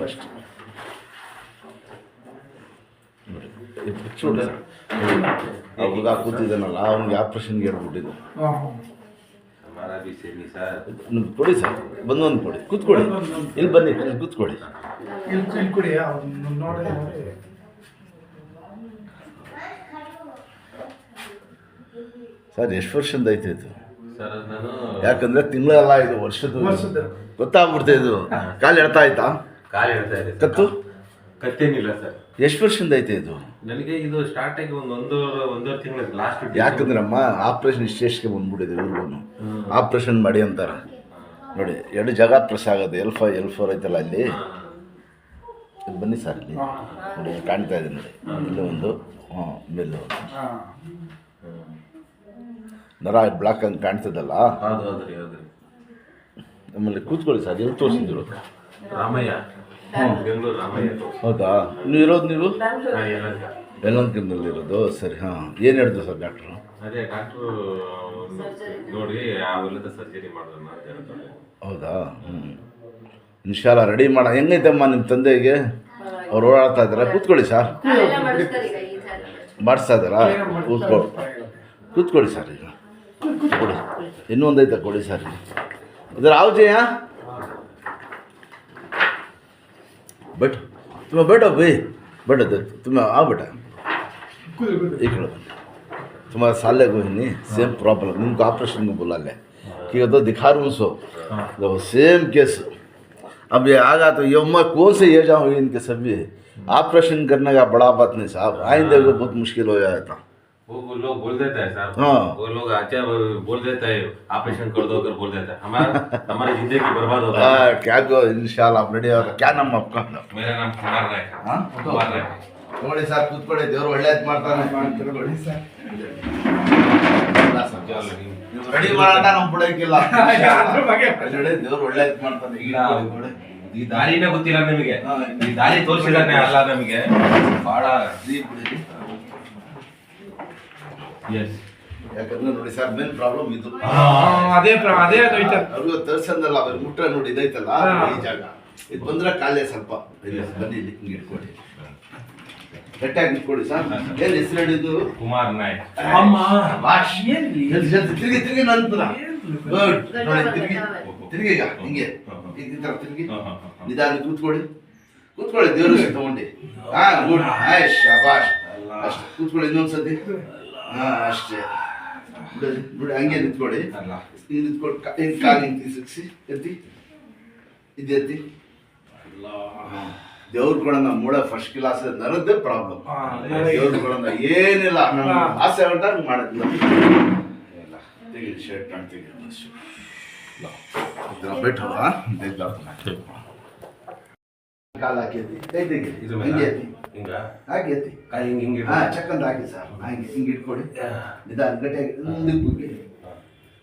First ನೋಡಿ ಆ ಹುಡುಗ ಕೂತಿದ್ದಾನಲ್ಲ ಅವ್ನಿಗೆ ಆಪ್ರೇಷನ್ಗೆ ಹೇಳ್ಬಿಟ್ಟಿದ್ದು. ಕೊಡಿ ಸರ್, ಬಂದೊಂದು ಕೊಡಿ, ಕೂತ್ಕೊಳ್ಳಿ, ಇಲ್ಲಿ ಬನ್ನಿ, ಕೂತ್ಕೊಳ್ಳಿ. ಸರ್ ಎಷ್ಟು ವರ್ಷದಿಂದ ಐತೆ ಇದು? ಯಾಕಂದ್ರೆ ತಿಂಗಳಲ್ಲ, ಇದು ವರ್ಷದ ಗೊತ್ತಾಗ್ಬಿಡ್ತಾ ಇದು. ಕಾಲು ಎಳ್ತಾ ಆಯ್ತಾ? ಕಾಲು ಎಳ್ತಾ ಇದೆ. ಕತ್ತು ಕತ್ತೇನಿಲ್ಲ ಸರ್. ಎಷ್ಟು ವರ್ಷದಿಂದ ಐತೆ ಇದು? ನನಗೆ ಇದು ಸ್ಟಾರ್ಟ್ ಆಗಿ ಒಂದೂವರೆ ತಿಂಗಳು ಲಾಸ್ಟ್. ಯಾಕಂದ್ರೆ ಅಮ್ಮ ಆಪ್ರೇಷನ್ ಇಷ್ಟೇಷ್ಗೆ ಬಂದ್ಬಿಟ್ಟಿದೆ ಇವ್ರಿಗೂ. ಆಪ್ರೇಷನ್ ಮಾಡಿ ಅಂತಾರೆ ನೋಡಿ, 2 ಜಾಗ ಪ್ರೆಸ್ ಆಗೋದು. L4 ಐತಲ್ಲ ಅಲ್ಲಿ. ಬನ್ನಿ ಸರ್, ಇಲ್ಲಿ ನೋಡಿ ಕಾಣ್ತಾ ಇದೆ ನೋಡಿ, ಇಲ್ಲಿ ಒಂದು, ಮೇಲೆ ಒಂದು ನರ ಬ್ಲಾಕ್ ಹಂಗೆ ಕಾಣ್ತದಲ್ಲ. ಆಮೇಲೆ ಕೂತ್ಕೊಳ್ಳಿ ಸರ್. ಎಲ್ಲಿ ತೋರಿಸಿದ್ರು? ರಾಮಯ್ಯ, ಬೆಂಗಳೂರು ರಾಮಯ್ಯ. ಹೌದಾ? ನೀವು ಇರೋದು ನೀವು ಯಲಹಂಕದಲ್ಲಿ ಇರೋದು? ಸರಿ. ಹಾಂ, ಏನು ಹೇಳಿದ್ರು ಸರ್ ಡಾಕ್ಟ್ರು? ಅದೇ ಡಾಕ್ಟ್ರು ನೋಡಿ ಅವೆಲ್ಲದ ಸರ್ಜರಿ ಮಾಡೋಣ ಅಂತ ಹೇಳ್ತಾರೆ. ಹೌದಾ? ಇನ್ಶಾಲ್ಲ ರೆಡಿ ಮಾಡ. ಹೆಂಗೈತಮ್ಮ ನಿಮ್ಮ ತಂದೆಗೆ? ಅವ್ರು ಓಡಾಡ್ತಾ ಇದ್ದಾರಾ? ಕೂತ್ಕೊಳ್ಳಿ ಸರ್. ಮಾಡಿಸ್ತಾ ಇದ್ದಾರಾ? ಕೂತ್ಕೊಳ್ಳಿ ಸರ್. ಈಗ ಕೊಡಿ, ಇನ್ನೂ ಒಂದೈತೆ ಕೊಡಿ ಸರ್. इधर आओ जी। यहाँ बैठो, तुम्हें बैठो भाई, बैठो तुम्हें आओ बेटा, एक तुम्हारे साले को ही नहीं सेम प्रॉब्लम, उनको ऑपरेशन को बुला ले कि तो दिखा रहा हूँ सो सेम केस। अब ये आगा तो ये उम्र कौन से ये जाऊँ इनके सभी ऑपरेशन करने का बड़ा बात नहीं साहब, आइंदे को बहुत मुश्किल हो जाता है। वो लोग बोल देता है साहब। हाँ, वो लोग अच्छा बोल देता है ऑपरेशन कर दो कर बोल देता है, हमारी जिंदगी बर्बाद होता है। क्या को इंशाल्लाह आप रेडी होगा। क्या नाम आपका? मेरा नाम कुमार राय। हाँ, कुमार राय। ನೋಡಿ ಸರ್, ಕೂತ್ಕೊಳ್ಳಿ, ದೇವ್ರು ಒಳ್ಳೇದು ಮಾಡ್ತಾನೆ. ರೆಡಿ ಮಾಡೋಣ, ನಾವು ಬಿಡೋಕ್ಕಿಲ್ಲ. ದೇವ್ರು ಒಳ್ಳೇದು ಮಾಡ್ತಾನೆ. ಈ ದಾರಿನೇ ಗೊತ್ತಿಲ್ಲ ನಿಮಗೆ, ಈ ದಾರಿ ತೋರಿಸಿದಾನೆ ಅಲ್ಲ ನಮಗೆ ಬಹಳ. ಯಾಕಂದ್ರೆ ನೋಡಿ ಸರ್, ಮೇನ್ ಪ್ರಾಬ್ಲಮ್ ಇದು. ಅದೇ ಅವ್ರಿಗೆ ತರ್ಸಂದಲ್ಲ, ಅವ್ರಿಗೆ ಮುಟ್ಟ ನೋಡಿ ಇದೈತಲ್ಲ ಈ ಜಾಗ, ಇದು ಬಂದ್ರೆ ಕಾಲೇ ಸ್ವಲ್ಪ ಬನ್ನಿ, ಇಲ್ಲಿ ಹಿಂಗೆ ಇಟ್ಕೊಳ್ಳಿ, ಗಟ್ಟಿಯಾಗಿ ಇಟ್ಕೊಳ್ಳಿ ಸರ್. ಏನು ಹೆಸರು ಹೇಳಿದ್ದು? ಕುಮಾರ್ ನಾಯಕ್. ತಿರುಗಿ ನಂತರ ಗುಡ್ ನೋಡಿ, ತಿರುಗಿ ಈಗ ಹಿಂಗೆ ಈ ತರ ತಿರುಗಿ ನಿಧಾನ ಕೂತ್ಕೊಳ್ಳಿ, ದೇವ್ರ ತಗೊಂಡು. ಹಾ, ಗುಡ್, ಆಯ್ತು, ಶಾಬಾಷ್. ಅಷ್ಟು ಕೂತ್ಕೊಳ್ಳಿ, ಇನ್ನೊಂದ್ಸತಿ. ಹಾಂ, ಅಷ್ಟೇ. ನೋಡಿ ಹಂಗೆ ನಿಂತ್ಕೊಳ್ಳಿ, ಹಿಂಗೆ ನಿಂತ್ಕೊಳ್ಳಿ, ಕಾಲು ಹಿಂಗೆ ತೀಸಿಸಿ ಎತ್ತಿ, ಇದು ಎತ್ತಿ. ದೇವ್ರ ಕೊಡೋಣ ಮೂಳೆ ಫಸ್ಟ್ ಕ್ಲಾಸ್, ನರದ್ದೇ ಪ್ರಾಬ್ಲಮ್. ದೇವ್ರ ಕೊಡೋಣ ಏನಿಲ್ಲ, ನಾನು ಆಸೆ ಹೊಂಟಾಗ ಮಾಡೋದಿಲ್ಲ. ತೆಗೀರಿ ಶರ್ಟ್ ಪ್ಯಾಂಟ್ ತೆಗೀರಿ, ಬೇಟವ ಕಾಲು ಹಾಕಿ ಎತ್ತಿ, ಕೈ ತೆಗೀರಿ, ಹಂಗೆ ಎತ್ತಿ, ಹಾಗೆ ಎತ್ತಿ, ಹಾಂ, ಚಕ್ಕಂತ ಹಾಕಿ ಸರ್, ಹಾಗೆ ಹಿಂಗೆ ಇಟ್ಕೊಡಿ, ನಿಧಾನ ಗಟ್ಟಿಯಾಗಿ ಮುಂದಕ್ಕೆ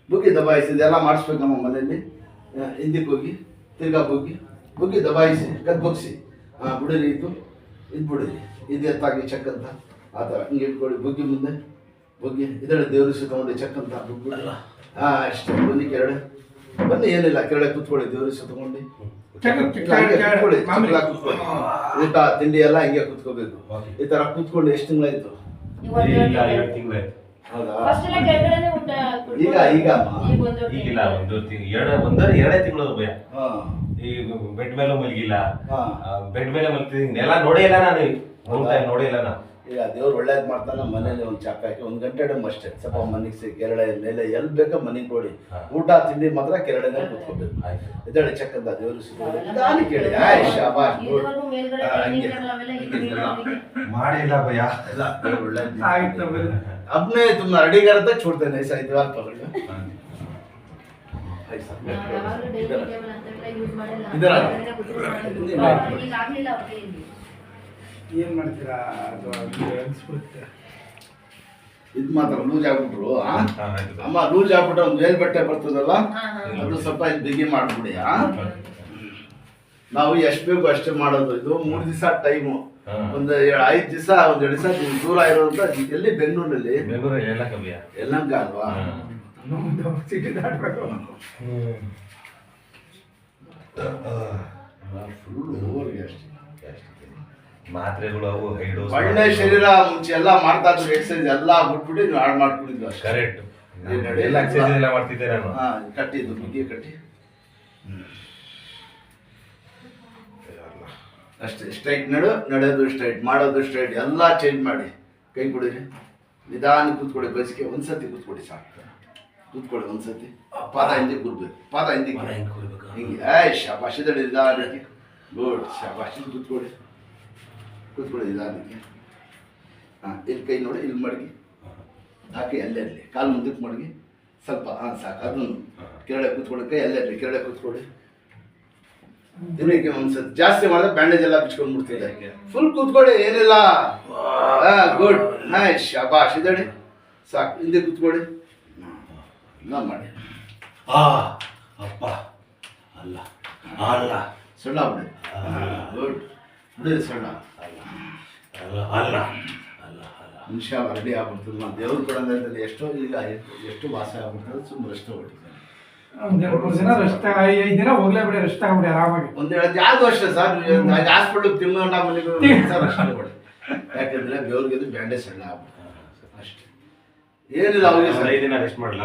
ಬುಗ್ಗಿ ದಬಾಯಿಸಿ. ಇದೆಲ್ಲ ಮಾಡಿಸ್ಬೇಕಮ್ಮ ಮನೆಯಲ್ಲಿ. ಹಿಂದಕ್ಕೆ ಹೋಗಿ, ತಿರ್ಗಾ ಬುಗ್ಗಿ ದಬಾಯಿಸಿ, ಬಗ್ಸಿ. ಹಾಂ, ಬಿಡಿರಿ, ಇದು ಬಿಡಿರಿ, ಇದು ಎತ್ತಾಗಿ ಚಕ್ಕಂತ ಆ ಥರ ಹಿಂಗೆ ಇಟ್ಕೊಳ್ಳಿ. ಬುಗ್ಗಿ ಮುಂದೆ ಬುಗ್ಗಿ, ಇದರಲ್ಲಿ ದೇವ್ರ ತಗೊಂಡು ಚಕ್ಕಂತ ಬುಗ್ಗಿ. ಹಾಂ, ಅಷ್ಟೇ. ಬನ್ನಿ ಕೆರಡೆ, ಬನ್ನಿ, ಏನಿಲ್ಲ, ಕೆರಡೆ ಕೂತ್ಕೊಳ್ಳಿ, ದೇವ್ರ ತಗೊಂಡು ಕೂತ್ಕೊಳ್ಳಿ. ಊಟ ತಿಂಡಿ ಎಲ್ಲ ಹಿಂಗೆ ಕೂತ್ಕೋಬೇಕು. ಈ ತರ ಕೂತ್ಕೊಂಡು ಎಷ್ಟು ತಿಂಗಳಾಯ್ತು? ಹೌದಾ? ಈಗ ಎರಡೇ ತಿಂಗಳು ಭಯ. ಈಗ ಬೆಡ್ ಮೇಲೆ ಮಲಗಿಲ್ಲ, ಬೆಡ್ ಮೇಲೆ ಮಲ್ತಿದ್ದೀನಿ, ನೆಲ ನೋಡೇ ಇಲ್ಲ ನಾನು, ನೋಡೇ ಇಲ್ಲ ನಾನು. ಈಗ ದೇವ್ರು ಒಳ್ಳೇದು ಮಾಡ್ತಾನೆ. ಮನೇಲಿ ಒಂದು ಚಾಪ ಹಾಕಿ 1 ಗಂಟೆ ಅಷ್ಟೇ, ಸ್ವಲ್ಪ ಮನೆಗೆ ಕೆರಡೆ ಮೇಲೆ ಎಲ್ಲಿ ಬೇಕೋ ಮನೆಗೆ ನೋಡಿ, ಊಟ ತಿಂಡಿ ಮಾತ್ರ ಕೆರಡೆನೇ ಕೂತ್ಕೋಬೇಕು. ಇದಳೆ ಚಕ್ಕಂತ ದೇವ್ರು ಸಿಗೋದು ಕೇಳಿ. ಶಾಬಾಷ್, ಮಾಡಿಲ್ಲ ಭಯ. अपने तुम रेडी करते छोड़ते नहीं ऐसा दीवार पकड़ लो। इधर ಏನು ಮಾಡ್ತೀರಾ? ಅದು ಅನಿಸ್ಬಿಡುತ್ತೆ. ಇದು ಮಾತ್ರ ಲೂಸ್ ಆಗ್ಬಿಟ್ರು. ಅಮ್ಮ ಲೂಸ್ ಆಗ್ಬಿಟ್ರೆ ಒಂದು ಮೇಲ್ ಬಟ್ಟೆ ಬರ್ತದಲ್ಲ, ಅದು ಸ್ವಲ್ಪ ಇದು ಬಿಗಿ ಮಾಡ್ಬಿಡಿ. ನಾವು ಎಷ್ಟು ಬೇಕು ಅಷ್ಟೇ ಮಾಡೋದು. ಇದು 3 ದಿವಸ ಟೈಮು, ಒಂದು 5 ದಿವಸ, ಒಂದು 2 ದಿವಸ ದೂರ ಇರೋಂಥ. ಎಲ್ಲಿ? ಬೆಂಗಳೂರಲ್ಲಿ. ಯಲಹಂಕ ಅಲ್ವಾ? ಸಿಟಿ ದಾಟಬೇಕು. ಫುಲ್ ಓವರ್ಗೆ ಅಷ್ಟೇ. ಮಾತ್ರೆಗಳು ಅವು ಹೈ ಡೋಸ್ ಒಳ್ಳೆ ಶರೀರ ಮುಂಚೆ ಎಲ್ಲ ಮಾಡ್ತಾ ಇದ್ರು ಎಕ್ಸರ್ಸೈಸ್ ಎಲ್ಲ ಬಿಟ್ಬಿಟ್ಟು ನೀವು ಹಾಳು ಮಾಡ್ಕೊಂಡಿದ್ದು ಅಷ್ಟೇ. ಕರೆಕ್ಟ್ ಎಲ್ಲ ಎಕ್ಸರ್ಸೈಸ್ ಎಲ್ಲ ಮಾಡ್ತಿದ್ದೆ ನಾನು. ಕಟ್ಟಿದ್ದು ಮುಗಿ ಕಟ್ಟಿ ಅಷ್ಟೇ. ಸ್ಟ್ರೈಟ್ ನಡೆಯೋದು ಸ್ಟ್ರೈಟ್, ಮಾಡೋದು ಸ್ಟ್ರೈಟ್, ಎಲ್ಲ ಚೇಂಜ್ ಮಾಡಿ. ಕೈ ಕೊಡಿರಿ, ನಿಧಾನ ಕೂತ್ಕೊಳ್ಳಿ, ಬಸ್ಗೆ ಒಂದ್ಸತಿ ಕೂತ್ಕೊಳ್ಳಿ ಸಾಕು. ಕೂತ್ಕೊಳ್ಳಿ ಒಂದ್ಸತಿ, ಪಾದ ಹಿಂದೆ ಕೂರ್ಬೇಕು, ಪಾದ ಹಿಂದೆ ಹಿಂಗೆ. ಶಾಬಾಷ್ ಇದಳಿ ನಿಧಾನಕ್ಕೆ. ಗುಡ್, ಶಾಬಾಷ್. ಕೂತ್ಕೊಳ್ಳಿ ನಿಧಾನಕ್ಕೆ. ಇಲ್ಲಿ ಕೈ ನೋಡಿ, ಇಲ್ಲಿ ಮಡಗಿ ಹಾಕಿ, ಅಲ್ಲೇ ಇರಲಿ. ಕಾಲು ಮುಂದಕ್ಕೆ ಮಡಗಿ ಸ್ವಲ್ಪ, ಸಾಕು. ಅದನ್ನು ಕೆರಳೆ ಕೂತ್ಕೊಳ್ಳಿ, ಕೈ ಅಲ್ಲೇ ಇರಲಿ, ಕೆರಳೆ ಕೂತ್ಕೊಳ್ಳಿ. ದಿನಕ್ಕೆ ಒಂದ್ಸತಿ ಜಾಸ್ತಿ ಮಾಡಿದ್ರೆ ಬ್ಯಾಂಡೇಜ್ ಎಲ್ಲ ಬಿಚ್ಕೊಂಡು ಬಿಡ್ತಿದೆ. ಫುಲ್ ಕೂತ್ಕೊಳ್ಳಿ, ಏನಿಲ್ಲ. ಗುಡ್, ನೈಸ್, ಶಾಬಾಷ್ ಇದಳಿ ಸಾಕು. ಹಿಂದೆ ಕೂತ್ಕೊಳ್ಳಿ, ಇಲ್ಲ ಮಾಡಿ. ಅಪ್ಪ ಅಲ್ಲ ಅಲ್ಲ ಸಣ್ಣ ಬಿಡಿ. ಗುಡ್, ಬಿಡಿ ಸಣ್ಣ. ಅಲ್ಲ ಮನುಷ್ಯ ರೆಡಿ ಆಗ್ಬಿಡ್ತದೆ. ನಾನು ದೇವ್ರ ಕೊಡೋದ್ರಲ್ಲಿ ಎಷ್ಟೋ ಈಗ ಎಷ್ಟು ವಾಸ ಆಗ್ಬಿಡ್ತದೆ. ಸುಮ್ಮನೆ ಎಷ್ಟೋ ಹೊಡಿತದೆ. ಒಂದೆರಡು 3 ದಿನ ರೆಸ್ಟ್, 5 ದಿನ ಹೋಗ್ಲೇ ಬಿಡಿ, ರೆಸ್ಟ್ ಆಗ್ಬಿಡಿ ಆರಾಮಾಗಿ. ಒಂದೆರಡು ಯಾವುದು ಅಷ್ಟೇ ಸರ್, ಹಾಸ್ಪಿಟ್ಲಿಗೆ ತಿಂಗಳ ಮನೆಗೆ ಸರ್ ಅಷ್ಟೇ ಕೊಡಿ. ಯಾಕಂದ್ರೆ ಬೆವ್ರಿಗೆ ಬ್ಯಾಂಡೇಜ್ ಸಣ್ಣ ಆಗ್ಬಿಡ್ತದೆ ಅಷ್ಟೇ, ಏನಿಲ್ಲ. ಅವಾಗ 5 ದಿನ ರೆಸ್ಟ್ ಮಾಡಲ್ಲ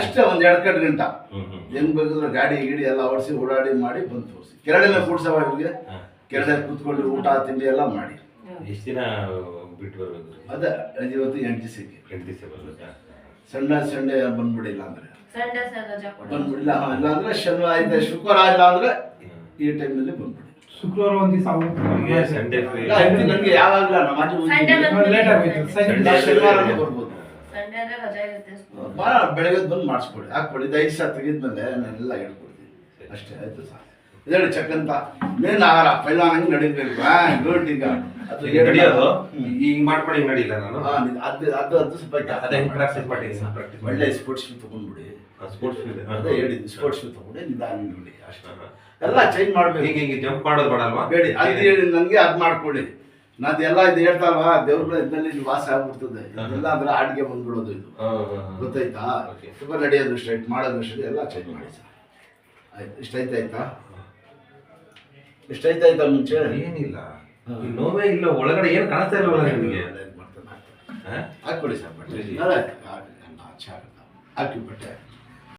ಅಷ್ಟೇ. ಒಂದ್ 2 ಗಂಟೆ ಹೆಂಗ್ ಬೇಕಾದ್ರೆ ಗಾಡಿ ಗಿಡಿ ಎಲ್ಲ ಓಡಿಸಿ ಓಡಾಡಿ ಮಾಡಿ ಬಂದು ತೋರಿಸಿ. ಕೆರಳೆಲ್ಲ ಕೂಡ್ಸವ ಇವ್ರಿಗೆ. ಕೆರಳೆ ಕೂತ್ಕೊಂಡು ಊಟ ತಿಂಡಿ ಎಲ್ಲ ಮಾಡಿ. ಎಷ್ಟು ದಿನ ಬಿಟ್ಟು ಬರ್ಬೇಕು? ಅದೇ ಇವತ್ತು 8 ದಿವಸಕ್ಕೆ. 8 ದಿವಸ ಬರ್ಬೇಕಾ? ಸಂಡೇ ಬಂದ್ಬಿಡಿಲ್ಲ ಅಂದ್ರೆ ಬಂದ್ಬಿಡಿಲ್ಲ. ಇಲ್ಲ ಅಂದ್ರೆ ಶನಿವಾರ ಶುಕ್ರವಾರ ಇಲ್ಲ ಅಂದ್ರೆ ಈ ಟೈಮಲ್ಲಿ ಬಂದ್ಬಿಡಿ. ಶುಕ್ರವಾರ ಒಂದ್ ದಿವಸ ಸಂಡೇ ನನಗೆ ಯಾವಾಗಲ ನಮ್ಮ ಲೇಟ್ ಆಗೋಯ್ತು. ಶನಿವಾರ ಬರ್ಬೋದು. ಬೆಳಗ್ಗೆ ಬಂದು ಮಾಡಿಸ್ಕೊಡಿ, ಹಾಕ್ಕೊಡಿ. 5 ದಿವಸ ತೆಗೆದ್ಮೇಲೆ ನಾನೆಲ್ಲ ಹೇಳ್ಕೊಡ್ತೀನಿ ಅಷ್ಟೇ. ಆಯ್ತು ಸರ್. ಇದೆರಡು ಚಕ್ಕಂತ ಮೇನ್ ಆಹಾರ ಪೈಲ ಹಂಗೆ ನಡೀಬೇಕು. ಗುಡ್. ಈಗ ಅದು ನಡೆಯೋದು ಹಿಂಗ್ ಮಾಡ್ಕೊಂಡು ಹಿಂಗ್ ನಡೀಲ್ಲ ನಾನು. ಅದು ಸ್ವಲ್ಪ ಅದೇ ಪ್ರಾಕ್ಟೀಸ್ ಮಾಡಿ ಒಳ್ಳೆ ಸ್ಪೋರ್ಟ್ಸ್ ಶೂ ತಗೊಂಡ್ಬಿಡಿ. ಸ್ಪೋರ್ಟ್ಸ್ ಅದೇ ಹೇಳಿದ್ದು, ಸ್ಪೋರ್ಟ್ಸ್ ಶೂ ತಗೊಂಡು ನಿಧಾನ ನೋಡಿ ಅಷ್ಟೇ. ಎಲ್ಲ ಚೇಂಜ್ ಮಾಡ್ಬೇಕು. ಹಿಂಗೆ ಜಂಪ್ ಮಾಡೋದು ಬೇಡಲ್ವಾ? ಬೇಡಿ, ಅದು ಹೇಳಿ ನನಗೆ ಅದು ಮಾಡ್ಕೊಳ್ಳಿ. ನಾನು ಎಲ್ಲ ಇದು ಹೇಳ್ತಾರಲ್ವಾ, ದೇವ್ರ ಇದ್ದಲ್ಲಿ ಇಲ್ಲಿ ವಾಸ ಆಗ್ಬಿಡ್ತದೆ. ಎಲ್ಲ ಅಂದ್ರೆ ಆಡಿಗೆ ಬಂದ್ಬಿಡೋದು ಇದು, ಗೊತ್ತಾಯ್ತಾ? ಸ್ವಲ್ಪ ನಡೆಯೋದು ಸ್ಟ್ರೈಟ್, ಮಾಡೋದು ಸ್ಟ್ರೈಟ್, ಎಲ್ಲ ಚೇಂಜ್ ಮಾಡಿ ಸರ್. ಆಯ್ತು, ಇಷ್ಟಾಯ್ತಾ ಮುಂಚೆ? ಏನಿಲ್ಲ, ನೋವೇ ಇಲ್ಲ, ಒಳಗಡೆ ಏನು ಕಾಣಿಸ್ತಾ ಇಲ್ವಲ್ಲ ನಿಮಗೆ? ಹಾಕ್ಕೊಡಿ ಸರ್ ಬಟ್ಟೆ, ಹಾಕಿ ಬಟ್ಟೆ.